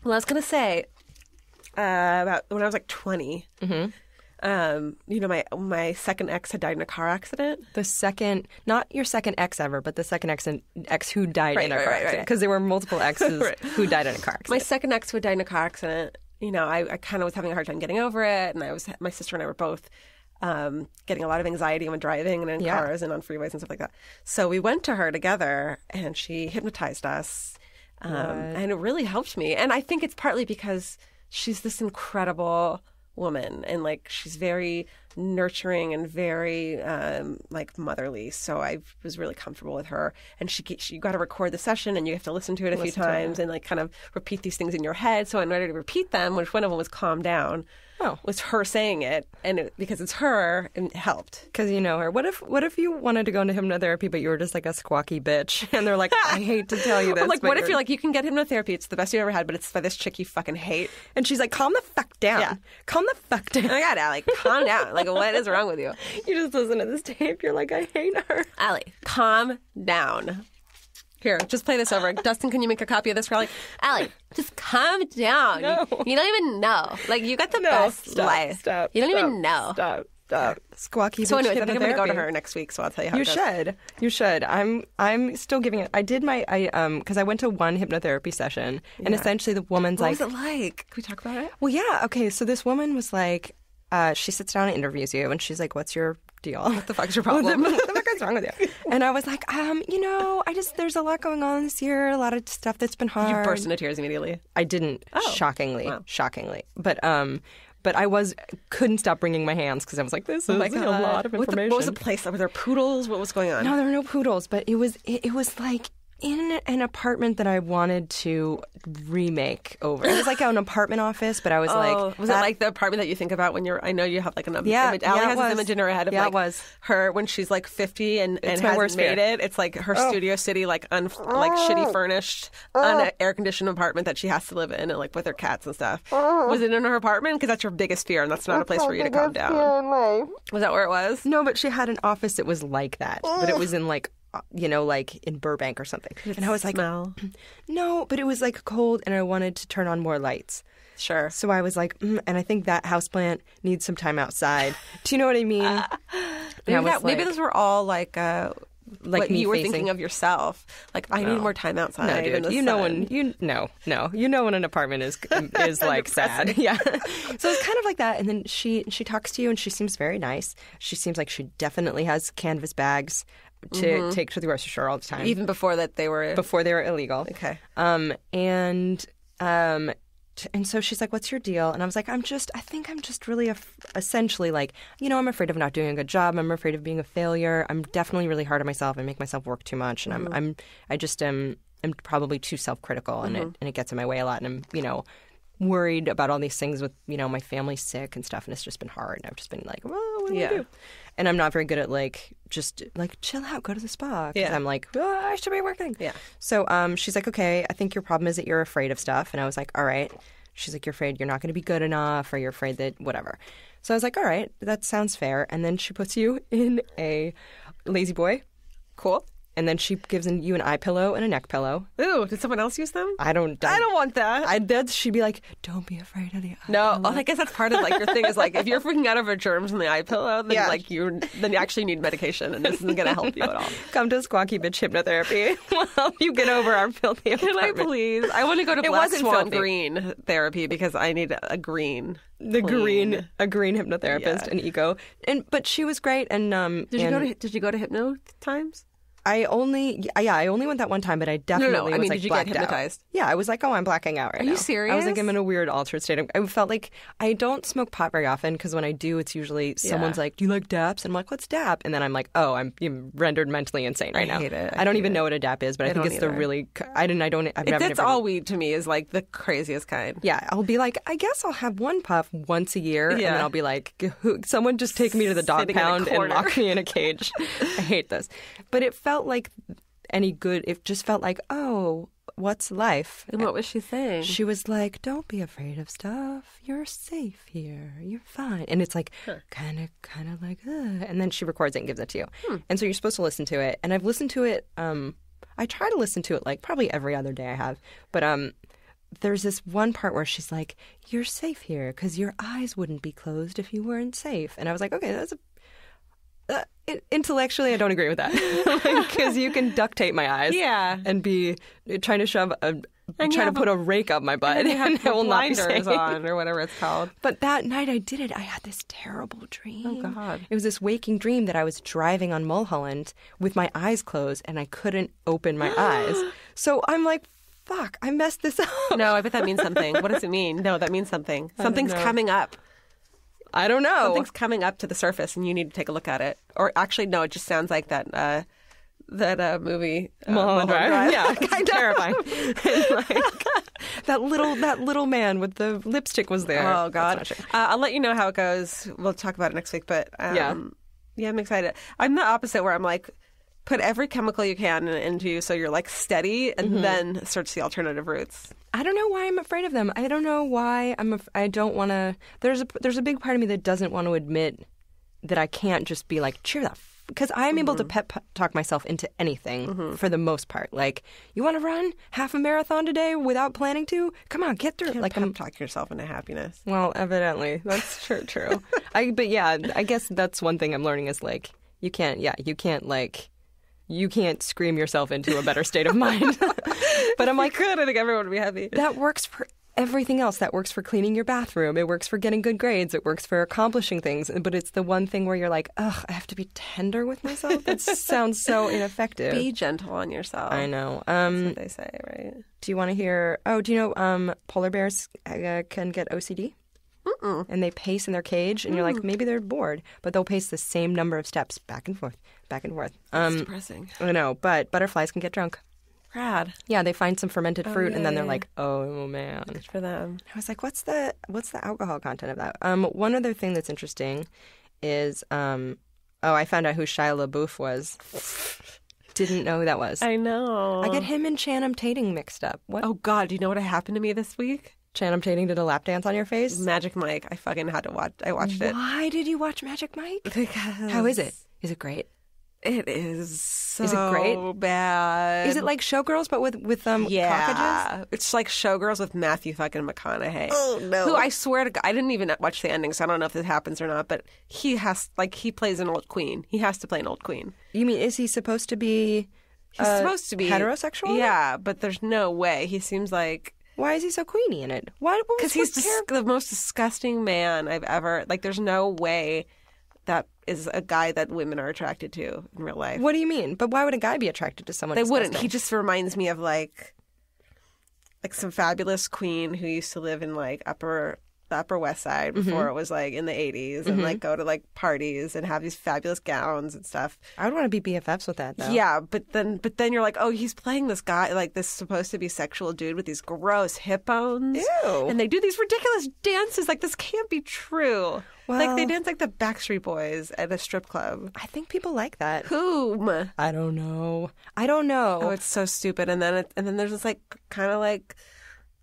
I was going to say, about when I was, like, 20... Mm-hmm. My second ex had died in a car accident. The second, not your second ex ever, but the second ex who died in a car accident. Because there were multiple exes who died in a car accident. My second ex who died in a car accident, I kind of was having a hard time getting over it. And my sister and I were both getting a lot of anxiety when driving and in cars and on freeways and stuff like that. So we went to her together and she hypnotized us. And it really helped me. And I think it's partly because she's this incredible woman, and like she's very nurturing and very like motherly, so I was really comfortable with her. And she got to record the session, and you have to listen to it a few times and like kind of repeat these things in your head. So in order to repeat them, which one of them was calm down, was her saying it, and because it's her, it helped. Because you know her. What if you wanted to go into hypnotherapy, but you were just like a squawky bitch, and they're like, I hate to tell you this. Like, what if you're like, you can get hypnotherapy, it's the best you ever had, but it's by this chick you fucking hate, and she's like, calm the fuck down. Yeah. Calm the fuck down. Oh my God, Alie, calm down. Like, what is wrong with you? You just listen to this tape, you're like, I hate her. Alie, calm down. Here, just play this over. Dustin, can you make a copy of this for Alie? Alie, just calm down. No. You don't even know. Like, you got the best life. Stop. You don't even know. Stop. Squawky. So anyways, I think I'm going to go to hypnotherapy. her next week, so I'll tell you how it goes. You should. I'm still giving it. I did because I went to one hypnotherapy session, and essentially the woman's What was it like? Can we talk about it? Well, yeah, okay. So this woman was like, she sits down and interviews you, and she's like, "What's your deal? What the fuck's your problem? What the fuck is wrong with you?" And I was like, there's a lot going on this year, a lot of stuff that's been hard. You burst into tears immediately. I didn't, shockingly, Wow. But I couldn't stop wringing my hands because I was like, this is a lot of information. What was the place? Were there poodles? What was going on? No, there were no poodles, but it was like in an apartment that I wanted to remake over. It was like an apartment office, but I was like... Was it like the apartment that you think about when you're... I know you have like an image. Alie has this image in her head of it like was. her when she's like 50 and my hasn't worst made fear. it. It's like her Studio City, like like shitty furnished, air-conditioned apartment that she has to live in and like with her cats and stuff. Was it in her apartment? Because that's your biggest fear and that's not a place for you to calm down. Was that where it was? No, but she had an office that was like that. But it was in like... like in Burbank or something. And I was like, smell. No, but it was like cold and I wanted to turn on more lights. Sure. So I was like, and I think that houseplant needs some time outside. Do you know what I mean? Maybe those were all like what me you were facing. thinking of yourself. Like, I need more time outside. No, in dude. the You know sun. when an apartment is like sad. Yeah. So it's kind of like that. And then she talks to you and she seems very nice. She seems like she definitely has canvas bags to take to the grocery store all the time. Even before that they were... Before they were illegal. Okay. And so she's like, what's your deal? And I was like, I think I'm just really essentially like, I'm afraid of not doing a good job. I'm afraid of being a failure. I'm definitely really hard on myself. I make myself work too much. And I'm probably too self-critical and it gets in my way a lot. And I'm, worried about all these things with, my family's sick and stuff. And it's just been hard. And I've just been like, well, what do I do? And I'm not very good at just chill out, go to the spa. Because I'm like, I should be working. Yeah. So she's like, okay, I think your problem is that you're afraid of stuff. And I was like, all right. She's like, you're afraid you're not going to be good enough or you're afraid that whatever. So I was like, all right, that sounds fair. And then she puts you in a lazy boy. Cool. And then she gives you an eye pillow and a neck pillow. Ooh, did someone else use them? I don't want that. She'd be like, don't be afraid of the eye No, pillow. I guess that's part of your thing is if you're freaking out over germs in the eye pillow, then then you actually need medication and this isn't going to help you at all. Come to Squawky Bitch Hypnotherapy. We'll help you get over our filthy apartment. Can I please? I want to go to Black wasn't Swan filthy. Green therapy because I need a green. A green hypnotherapist, Yeah. an eco. But she was great and Did you go to Hypno times? I only went that one time, but I definitely was did you get blacked hypnotized? out. Yeah, I was like, I'm blacking out right now. Are you serious? I was like, I'm in a weird altered state. I felt like I don't smoke pot very often because when I do, it's usually someone's like, do you like daps? And I'm like, what's dap? And then I'm like, oh, I'm rendered mentally insane right now. I hate it. I don't even know what a dap is, but I think don't it's the either. really, I've never. That's all weed to me is the craziest kind. Yeah, I'll be like, I guess I'll have one puff once a year, and Yeah. then I'll be like, someone just take me to the dog Sitting in a pound and corner. lock me in a cage. I hate this. But it felt like it just felt like, oh, what's life? And what was she saying? She was like, don't be afraid of stuff. You're safe here. You're fine. And it's like, kind of like, and then she records it and gives it to you. And so you're supposed to listen to it. And I've listened to it, I try to listen to it probably every other day I have. But there's this one part where she's like, you're safe here because your eyes wouldn't be closed if you weren't safe. And I was like, okay, that's intellectually, I don't agree with that because you can duct tape my eyes, and be trying to to put a rake up my butt, and I will not be blinders safe. on or whatever it's called. But that night I did it. I had this terrible dream. Oh, God. It was this waking dream that I was driving on Mulholland with my eyes closed and I couldn't open my eyes. So I'm like, fuck, I messed this up. No, I bet that means something. What does it mean? No, that means something. Something's know. coming up. I don't know. Something's coming up to the surface, and you need to take a look at it. Or actually, no, it just sounds like that movie, Mulholland Drive. Yeah, kind of terrifying. that little man with the lipstick was there. Oh God! That's not true. I'll let you know how it goes. We'll talk about it next week. But yeah, I'm excited. I'm the opposite, where I'm like, put every chemical you can into you so you're steady, and then search the alternative routes. I don't know why I'm afraid of them. I don't know why I don't want to. There's a big part of me that doesn't want to admit that I can't just be like, cheer the because I'm able to pep talk myself into anything for the most part. Like, you want to run half a marathon today without planning to? Come on, get through it. Like, I'm talking yourself into happiness. Well, evidently that's true. But yeah, I guess that's one thing I'm learning is you can't scream yourself into a better state of mind. But I'm like, good. I think everyone would be happy. That works for everything else. That works for cleaning your bathroom. It works for getting good grades. It works for accomplishing things. But it's the one thing where you're like, ugh, I have to be tender with myself? That sounds so ineffective. Be gentle on yourself. I know. That's what they say, right? Do you want to hear... Oh, do you know polar bears can get OCD? Mm-mm. And they pace in their cage, and you're like, maybe they're bored, but they'll pace the same number of steps back and forth, back and forth. That's depressing. I know, but butterflies can get drunk. Rad. Yeah, they find some fermented fruit and then they're yeah. like, oh man. Good for them. I was like, what's the alcohol content of that? One other thing that's interesting is I found out who Shia LaBeouf was. Didn't know who that was. I know. I get him and Channing Tatum mixed up. What? Oh, God. Do you know what happened to me this week? Channing Tatum did a lap dance on your face? Magic Mike. I fucking had to watch. I watched it. Why did you watch Magic Mike? Because How is it? Is it great? It is so Is it great? bad. Is it like Showgirls but with cockages? Yeah. It's like Showgirls with Matthew fucking McConaughey. Oh, no. Who I swear to God, I didn't even watch the ending, so I don't know if this happens or not, but he plays an old queen. He has to play an old queen. You mean, is he supposed to be He's supposed to be heterosexual? Yeah, but there's no way. He seems like... Why is he so queeny in it? Why? Because he's the most disgusting man I've ever... Like, there's no way that is a guy that women are attracted to in real life. What do you mean? But why would a guy be attracted to someone They disgusting? wouldn't. He just reminds me of like some fabulous queen who used to live in like the Upper West Side before it was like in the 80s and like go to like parties and have these fabulous gowns and stuff. I would want to be BFFs with that, though. Yeah, but then you're like, oh, he's playing this guy, like this supposed to be sexual dude with these gross hip bones. Ew. And they do these ridiculous dances. Like, this can't be true. Well- like, they dance like the Backstreet Boys at a strip club. I think people like that. Whom? I don't know. I don't know. Oh, it's so stupid. And then there's this like kind of like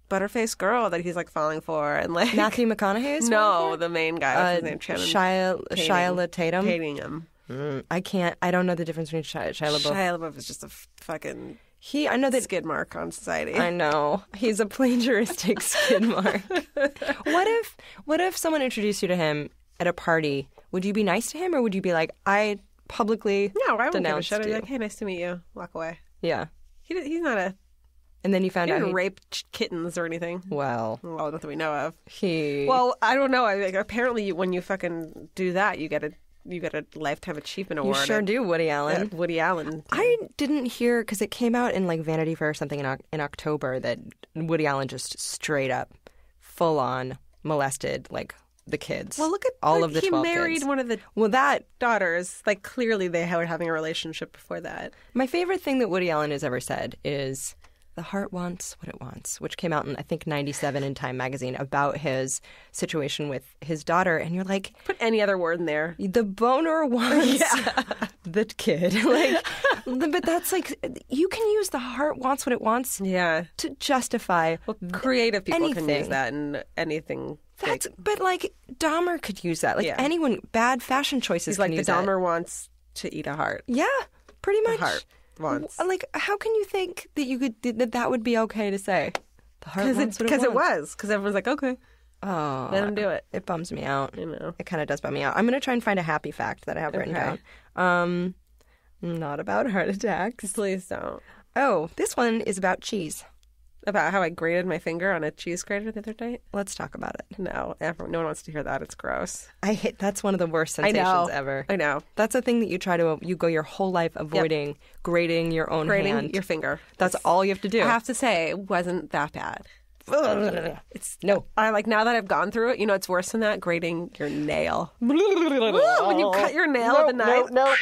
butterface girl that he's like falling for, and like Matthew McConaughey is no, the main guy. What's his name? Shia Tatum. Hating him. I don't know the difference between Shia LaBeouf. Shia LaBeouf is just a fucking I know that skid mark on society. I know. He's a plagiaristic skid mark. What if someone introduced you to him at a party? Would you be nice to him, or would you be like, I publicly No, I wouldn't give a denounced shit. I'd be you? like, hey, nice to meet you. Walk away. Yeah. He's not a And then you found he out didn't he, rape kittens or anything. well, Well, not that we know of. he Well, I don't know. Apparently, when you fucking do that, you get a lifetime achievement you award. sure do, Woody Allen. At Woody Allen. I didn't hear, because it came out in like Vanity Fair or something in October, that Woody Allen just straight up, full on molested like the kids. Well, look at all of the 12 he married kids. one of the daughters. Like, clearly they were having a relationship before that. My favorite thing that Woody Allen has ever said is, "The heart wants what it wants," which came out in, I think, 97 in Time magazine, about his situation with his daughter. And you're like, Put any other word in there. the boner wants the kid. Like, but that's like, you can use the heart wants what it wants Yeah. to justify Creative people can anything. use that in anything. That's, but like, Dahmer could use that. Like, Yeah. anyone, bad fashion choices He's can like, the use that. Dahmer wants to eat a heart. Yeah, pretty much. Heart wants. Like, how can you think that you could that would be okay to say? The heart wants what Because it wants. was. Because everyone's like, okay, Oh, let him do it. it bums me out. I know. It kind of does bum me out. I'm going to try and find a happy fact that I have written Okay. down. Not about heart attacks. Please don't. Oh, this one is about cheese. About how I grated my finger on a cheese grater the other night? Let's talk about it. No, no one wants to hear that. It's gross. That's one of the worst I sensations know. ever. I know. That's a thing that you go your whole life avoiding grating your own Grating hand. your finger. That's all you have to do. I have to say, it wasn't that bad. It's no. I like, now that I've gone through it, it's worse than that, grating your nail. When you cut your nail with a knife. No.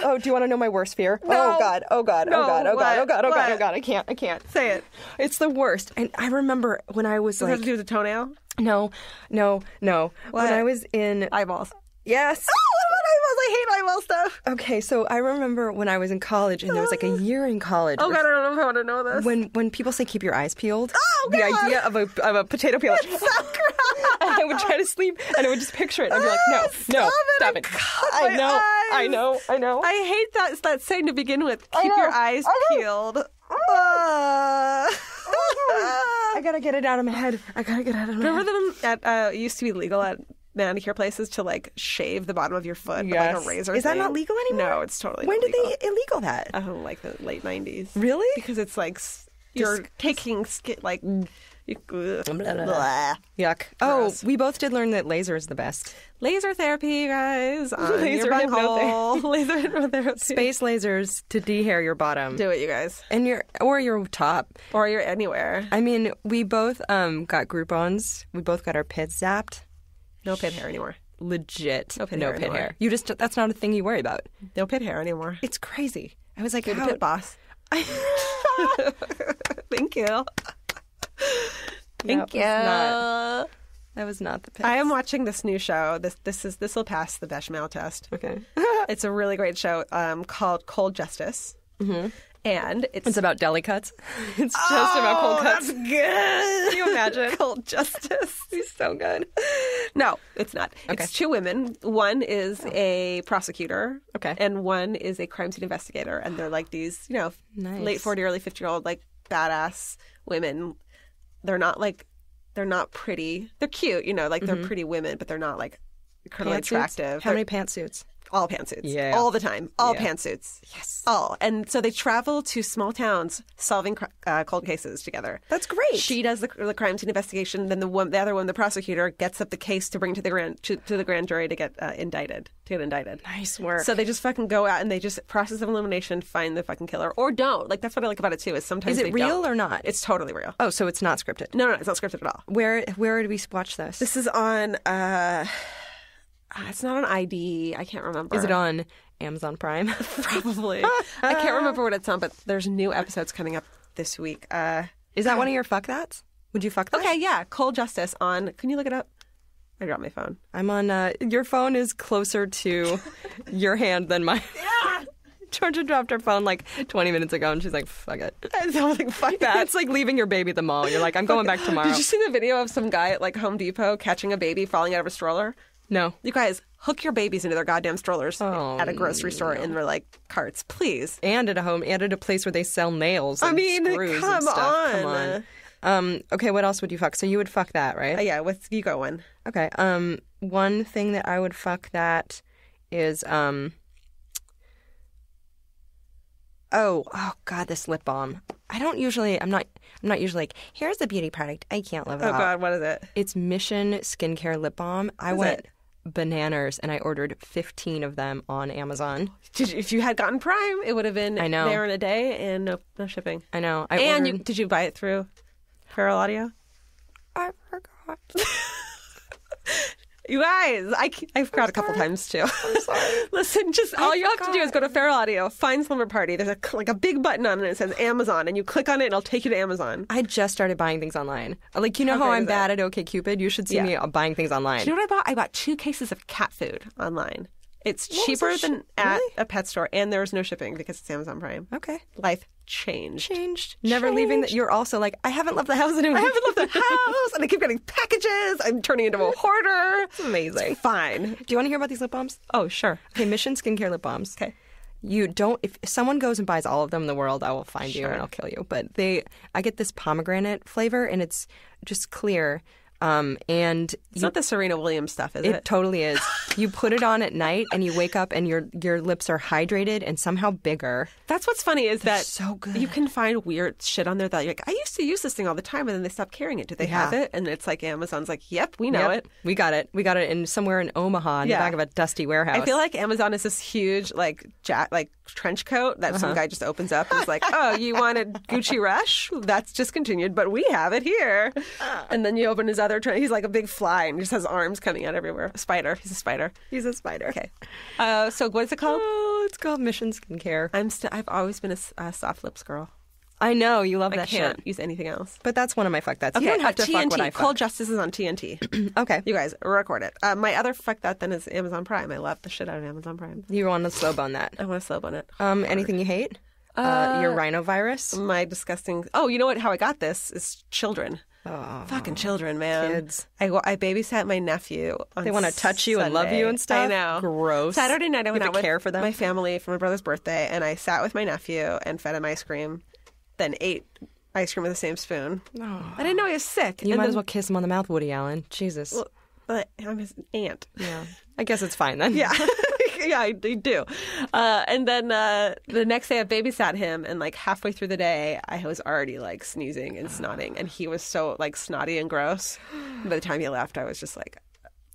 Oh, do you want to know my worst fear? No. Oh God. No, what? I can't. Say it. It's the worst. And I remember when I was Does it have like, to do with the toenail? no. What? When I was in Eyeballs. yes. Oh, what about eyeballs? I hate eyeball stuff. Okay, so I remember when I was in college, and there was like a year in college. Oh, God, I don't know if I want to know this. When people say keep your eyes peeled, Oh, the God. idea of a potato peel, So gross. and I would try to sleep, and I would just picture it. I'd be like, no, stop it. my I know. I hate that saying to begin with. Keep your eyes peeled. I gotta get it out of my head. Remember them at it used to be legal at manicure places to like shave the bottom of your foot with like a razor. Is that thing? not legal anymore? No, it's totally When not did legal. they illegal that? Like the late 90s. Really? Because it's like you're taking skin like blah. Yuck. Gross. Oh, we both did learn that laser is the best. Laser therapy, you guys. On Laser your bunghole. Laser hypnotherapy. Space lasers to dehair your bottom. Do it, you guys. And your top. Or you're anywhere. I mean, we both got Groupons. We both got our pits zapped. No pit hair anymore. Legit. No pit hair anymore. You just that's not a thing you worry about. No pit hair anymore. It's crazy. I was like, You're the how- pit boss. Thank you. Thank you. That was not the piss. I am watching this new show. This will pass the bechamel test. Okay. It's a really great show called Cold Justice. Mm-hmm. And It's about deli cuts. It's just about cold cuts. That's good. Can you imagine? Cold Justice. He's so good. No, it's not. Okay. It's two women. One is a prosecutor. Okay. And one is a crime scene investigator. And they're like these, Nice. late 40, early 50-year-old, like, badass women. They're not pretty. They're cute, they're pretty women, but they're not, like, incredibly attractive. How many pantsuits? All pantsuits. Yeah. All the time. All Yeah. pantsuits. Yes. All. And so they travel to small towns solving cold cases together. That's great. She does the crime scene investigation. Then the other one, the prosecutor, gets up the case to bring to the grand jury to get indicted. Nice work. So they just fucking go out and they just process of elimination, find the fucking killer, or don't. Like, that's what I like about it too. Is sometimes Is it they real don't. or not? It's totally real. Oh, so it's not scripted. No, it's not scripted at all. Where do we watch this? This is on. It's not on ID. I can't remember. Is it on Amazon Prime? Probably. I can't remember what it's on, but there's new episodes coming up this week. Is that one of your fuck that's? Would you fuck that? Okay, yeah. Cold Justice on. Can you look it up? I dropped my phone. I'm on. Your phone is closer to your hand than mine. Yeah. Georgia dropped her phone like 20 minutes ago, and she's like, "Fuck it." I was like, fuck that. It's like leaving your baby at the mall. You're like, "I'm going back tomorrow." Did you see the video of some guy at like Home Depot catching a baby falling out of a stroller? No. You guys, hook your babies into their goddamn strollers Oh, at a grocery store in their like carts, please. And at a home, and at a place where they sell nails. And screws come and stuff. on. Come on. Okay, what else would you fuck? So you would fuck that, right? Yeah, you go one. Okay. One thing that I would fuck that is Oh God, this lip balm. I'm not usually like, here's the beauty product I can't live without. Oh God, what is it? It's Mission Skincare Lip Balm. I went bananas and I ordered 15 of them on Amazon. If you had gotten Prime, it would have been there in a day and no shipping. I know. Did you buy it through Feral Audio? I forgot. You guys, I forgot a couple times too. I'm sorry. Listen, all you have to do is go to Feral Audio, find Slumber Party. There's a big button on it that says Amazon, and you click on it, and it'll take you to Amazon. I just started buying things online. Like, how great I'm is bad at OkCupid? You should see me buying things online. Do you know what I bought? I bought 2 cases of cat food online. It's cheaper than at a pet store, and there's no shipping because it's Amazon Prime. Okay. Life changed. Never leaving that. You're also like, I haven't left the house anymore. I haven't left the house, and I keep getting packages. I'm turning into a hoarder. It's amazing. It's fine. Do you want to hear about these lip balms? Oh, sure. Okay, Mission Skincare Lip Balms. Okay. You don't, if someone goes and buys all of them in the world, I will find you and I'll kill you. But I get this pomegranate flavor and it's just clear. And it's not the Serena Williams stuff, is it? It totally is. You put it on at night and you wake up and your lips are hydrated and somehow bigger. That's what's funny is that so good. You can find weird shit on there that you're like, I used to use this thing all the time, and then they stopped carrying it. Do they have it? And it's like Amazon's like, yep, we know it. We got it. We got it in somewhere in Omaha in the back of a dusty warehouse. I feel like Amazon is this huge like trench coat that some guy just opens up and is like, oh, you wanted Gucci Rush? That's discontinued, but we have it here. And then you open his other trench. He's like a big fly and just has arms coming out everywhere. Spider. He's a spider. He's a spider. Okay. So what is it called? Oh, it's called Mission Skincare. I've always been a soft lips girl. I know you love that I can't shit. use anything else. But that's one of my fuck that's. Okay, You don't have to TNT. fuck what I fuck. Cold Justice is on TNT. Okay. You guys, record it. My other fuck that then is Amazon Prime. I love the shit out of Amazon Prime. You want to slow bone that. I want to slow on it. Anything you hate? Your rhinovirus? My disgusting... Oh, you know what? How I got this is children. Oh, fucking children, man. Kids. I babysat my nephew on They want to touch you and love you and stuff? I know. Gross. Saturday night I went You have out to with care for them? my family for my brother's birthday, and I sat with my nephew and fed him ice cream, then ate ice cream with the same spoon. Oh. I didn't know he was sick. You might as well kiss him on the mouth, Woody Allen. Jesus. Well, but I'm his aunt. Yeah. I guess it's fine then. Yeah. Yeah, I do. And then the next day I babysat him, and like halfway through the day, I was already like sneezing and snotting, and he was so like snotty and gross. And by the time he left, I was just like,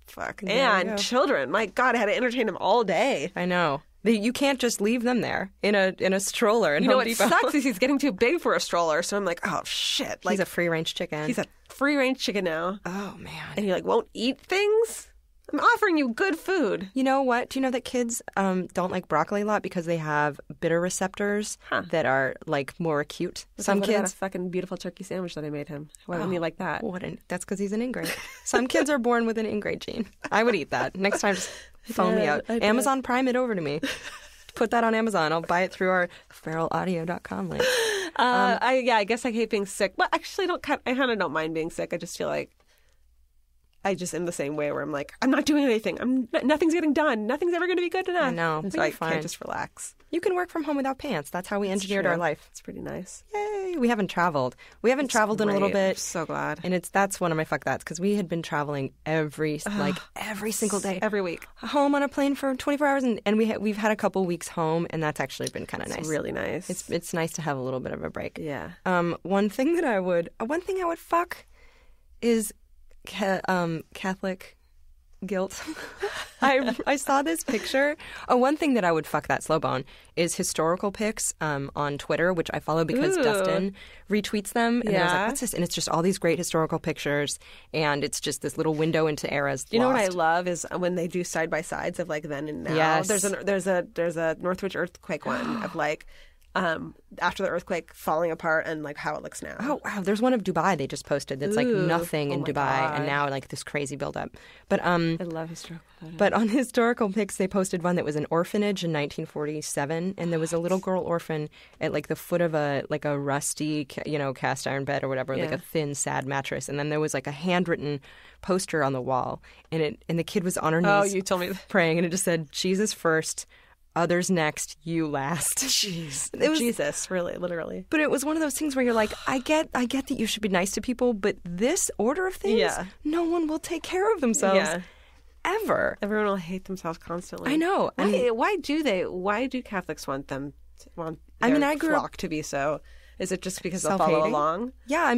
fuck. And children, my God, I had to entertain them all day. I know. You can't just leave them there in a stroller. You know what sucks is he's getting too big for a stroller, so I'm like, oh shit. Like, he's a free range chicken. He's a free range chicken now. Oh man. And he like won't eat things. I'm offering you good food. You know what? Do you know that kids don't like broccoli a lot because they have bitter receptors that are like more acute? Some What about kids. a fucking beautiful turkey sandwich that I made him. Why wouldn't he like that? That's because he's an ingrate. Some kids are born with an ingrate gene. I would eat that. Next time, just phone me out. I did. Amazon Prime it over to me. Put that on Amazon. I'll buy it through our feralaudio.com link. I guess I hate being sick. But actually, I kind of don't mind being sick. I just feel like I just am the same way where I'm like, I'm not doing anything. Nothing's getting done. Nothing's ever going to be good enough. I know. And But so I you're fine. can't just relax. You can work from home without pants. That's how we engineered True. our life. It's pretty nice. Yay! We haven't traveled. We haven't traveled in a little Great. I'm bit. so glad. And that's one of my fuck that's because we had been traveling every single day. Every week. Home on a plane for 24 hours, and we've had a couple weeks home, and that's actually been kind of nice. It's really nice. It's nice to have a little bit of a break. Yeah. One thing I would fuck is Catholic guilt. I saw this picture. One thing that I would fuck that slow bone is historical pics on Twitter, which I follow because Dustin retweets them. And I was like, what's this? And it's just all these great historical pictures, and it's just this little window into eras. You know what I love is when they do side by sides of like then and now. Yes. There's a Northridge earthquake one of like after the earthquake falling apart and like how it looks now. Oh wow! There's one of Dubai they just posted that's like nothing in my Dubai, God. and now like this crazy buildup. But I love historical photos. But on historical pics, they posted one that was an orphanage in 1947, and there was a little girl orphan at like the foot of a rusty, cast iron bed or whatever, like a thin, sad mattress, and then there was like a handwritten poster on the wall, and the kid was on her knees. Oh, you told me that. Praying, and it just said, "Jesus first, others next, you last." Jeez, It was- Jesus, really, literally. But it was one of those things where you're like, I get that you should be nice to people, but this order of things, no one will take care of themselves. Yeah. Ever. Everyone will hate themselves constantly. I know. Why do Catholics want their I grew up- flock to be so? Is it just because they'll follow along? Yeah, I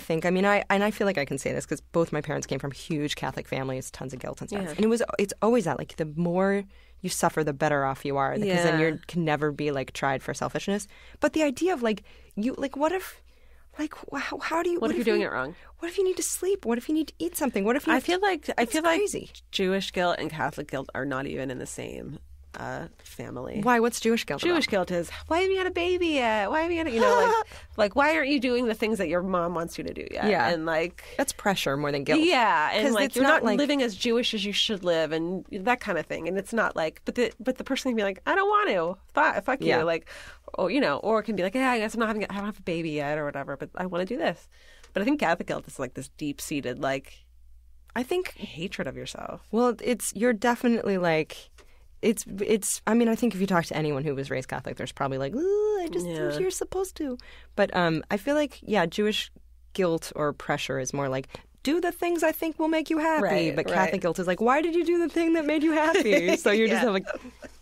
feel like I can say this because both my parents came from huge Catholic families, tons of guilt and stuff. Yeah. And it's always that, like, the more you suffer, the better off you are, because then you can never be, like, tried for selfishness. But the idea of, like, what if... Like, how do you... What if you're doing it wrong? What if you need to sleep? What if you need to eat something? What if you... I feel like crazy. Jewish guilt and Catholic guilt are not even in the same family. Why? What's Jewish guilt Jewish about? guilt is, why haven't you had a baby yet? Why haven't you had like why aren't you doing the things that your mom wants you to do yet? Yeah. And like That's pressure more than guilt. yeah, and 'Cause like it's you're not like... living as Jewish as you should live, and that kind of thing. And it's not like, but the person can be like, I don't want to, fuck you, Yeah. like, or or it can be like, yeah, I guess I don't have a baby yet or whatever, but I want to do this. But I think Catholic guilt is like this deep seated like I think... hatred of yourself. Well, you're definitely like... I think if you talk to anyone who was raised Catholic, there's probably like, I just think you're supposed to. But I feel like, Jewish guilt or pressure is more like, do the things I think will make you happy. Right, but right. Catholic guilt is like, why did you do the thing that made you happy? So you're just like,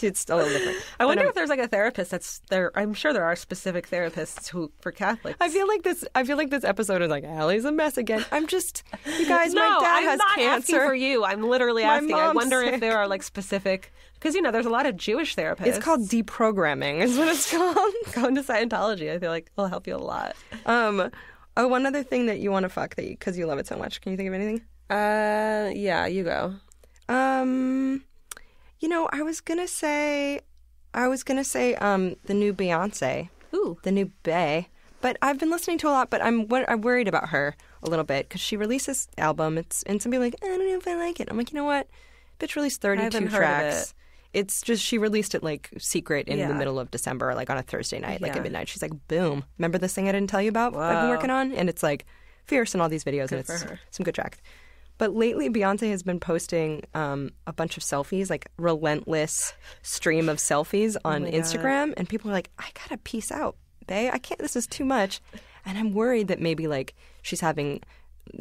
it's a little different. I wonder if there's like a therapist that's there. I'm sure there are specific therapists who for Catholics. I feel like this episode is like, Allie's a mess again. I'm just, you guys, no, my dad I'm has not cancer. asking for you. I'm literally My asking. I mom's wonder sick. if there are like specific because there's a lot of Jewish therapists. It's called deprogramming is what it's called. Going to Scientology. I feel like it'll help you a lot. One other thing that you want to fuck because you love it so much. Can you think of anything? Yeah, you go. I was gonna say, the new Beyonce. Ooh. The new Bey. But I've been listening to a lot, but I'm worried about her a little bit because she released this album. And some people are like, I don't know if I like it. I'm like, you know what? Bitch released 32 haven't heard of tracks. it. It's just, she released it like secret in the middle of December, like on a Thursday night, like at midnight. She's like, boom. Remember this thing I didn't tell you about I've been working on? And it's like fierce and all these videos, and it's some good tracks. But lately, Beyonce has been posting a bunch of selfies, like relentless stream of selfies on Instagram. And people are like, I gotta peace out, bae. I can't, this is too much. And I'm worried that maybe like she's having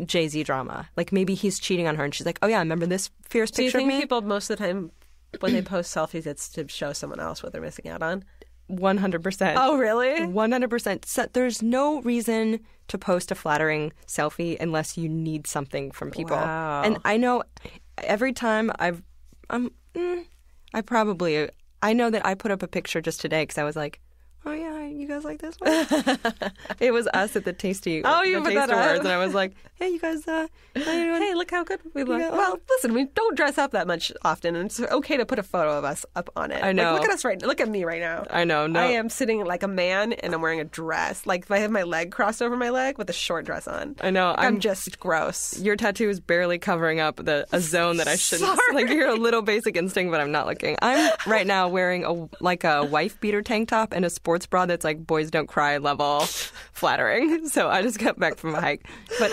Jay-Z drama. Like maybe he's cheating on her and she's like, oh yeah, remember this fierce Do you picture of think me? people most of the time when they post selfies, it's to show someone else what they're missing out on? 100%. Oh, really? 100%. So there's no reason to post a flattering selfie unless you need something from people. Wow. And I know every time I know that I put up a picture just today because I was like, oh yeah, you guys like this one? It was us at the Tasty Oh, you the put Taste that up? Awards, and I was like, hey, you guys, how you doing? Hey, look how good we look. Yeah. Well, listen, we don't dress up that much often, and it's okay to put a photo of us up on it. I know. Like, look at us look at me right now. I know. No, I am sitting like a man, and I'm wearing a dress. Like, if I have my leg crossed over my leg with a short dress on. I know. Like, I'm just gross. Your tattoo is barely covering up a zone that I shouldn't. Sorry. Like, you're a little Basic Instinct, but I'm not looking. I'm right now wearing a wife beater tank top and a sports bra that's like boys don't cry level flattering. So I just got back from a hike. But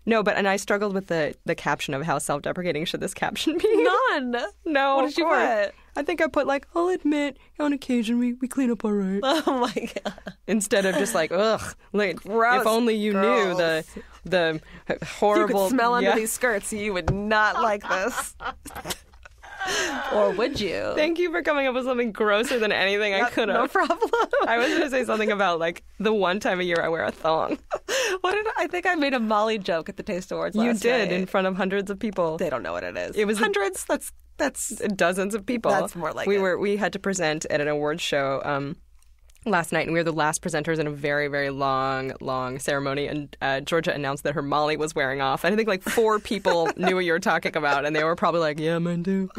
no, and I struggled with the caption of how self-deprecating should this caption be. None. No, What of did you course. put? I think I put like, I'll admit, on occasion we clean up all right. Oh my god. Instead of just like, ugh, like, Gross. if only you knew the horrible. If you could smell under Yeah. these skirts, you would not like this. Or would you? Thank you for coming up with something grosser than anything I could have. No problem. I was going to say something about like the one time a year I wear a thong. I think I made a Molly joke at the Taste Awards You last did night. in front of hundreds of people. They don't know what it is. It was hundreds. That's dozens of people. That's more like we it. We had to present at an awards show last night, and we were the last presenters in a very, very long ceremony. And Georgia announced that her Molly was wearing off. And I think like 4 people knew what you were talking about, and they were probably like, "Yeah, mine too."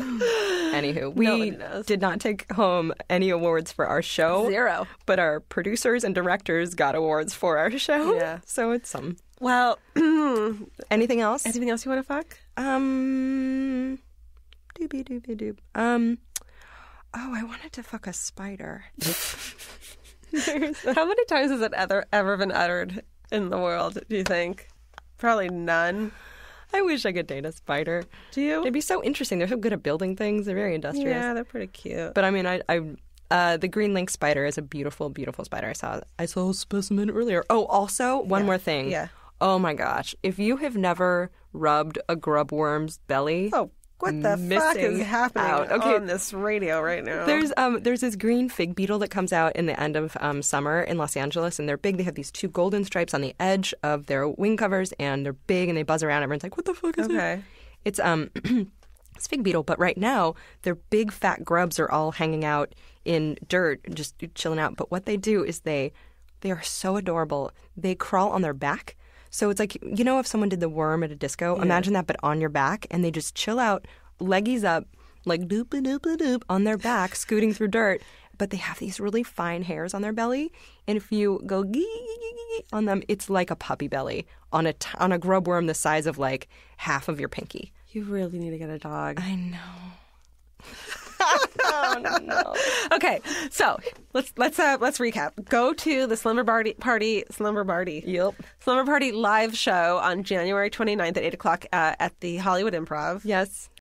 Anywho, we Nobody knows. did not take home any awards for our show. 0. But our producers and directors got awards for our show. Yeah. So it's some. Well, Anything else? anything else you want to fuck? Doobie doobie doob. Oh, I wanted to fuck a spider. How many times has it ever been uttered in the world, do you think? Probably none. I wish I could date a spider. Do you? They'd be so interesting. They're so good at building things. They're very industrious. Yeah, they're pretty cute. But I mean, the green link spider is a beautiful, beautiful spider. I saw a specimen earlier. Oh, also, one more thing. Yeah. Oh my gosh. If you have never rubbed a grub worm's belly. Oh, what the fuck missing is happening out. Okay. on this radio right now? There's this green fig beetle that comes out in the end of summer in Los Angeles, and they're big. They have these 2 golden stripes on the edge of their wing covers, and they're big, and they buzz around. Everyone's like, "What the fuck is Okay. it?" It's it's fig beetle, but right now their big fat grubs are all hanging out in dirt, just chilling out. But what they do is they are so adorable. They crawl on their back. So it's like, you know, if someone did the worm at a disco, imagine that, but on your back, and they just chill out, leggies up, like doop doop doop on their back, scooting through dirt. But they have these really fine hairs on their belly, and if you go gee on them, it's like a puppy belly on a grub worm the size of like half of your pinky. You really need to get a dog. I know. Oh no. Okay, so let's recap. Go to the Slumber Party live show on January 29th at 8 o'clock at the Hollywood Improv. Yes.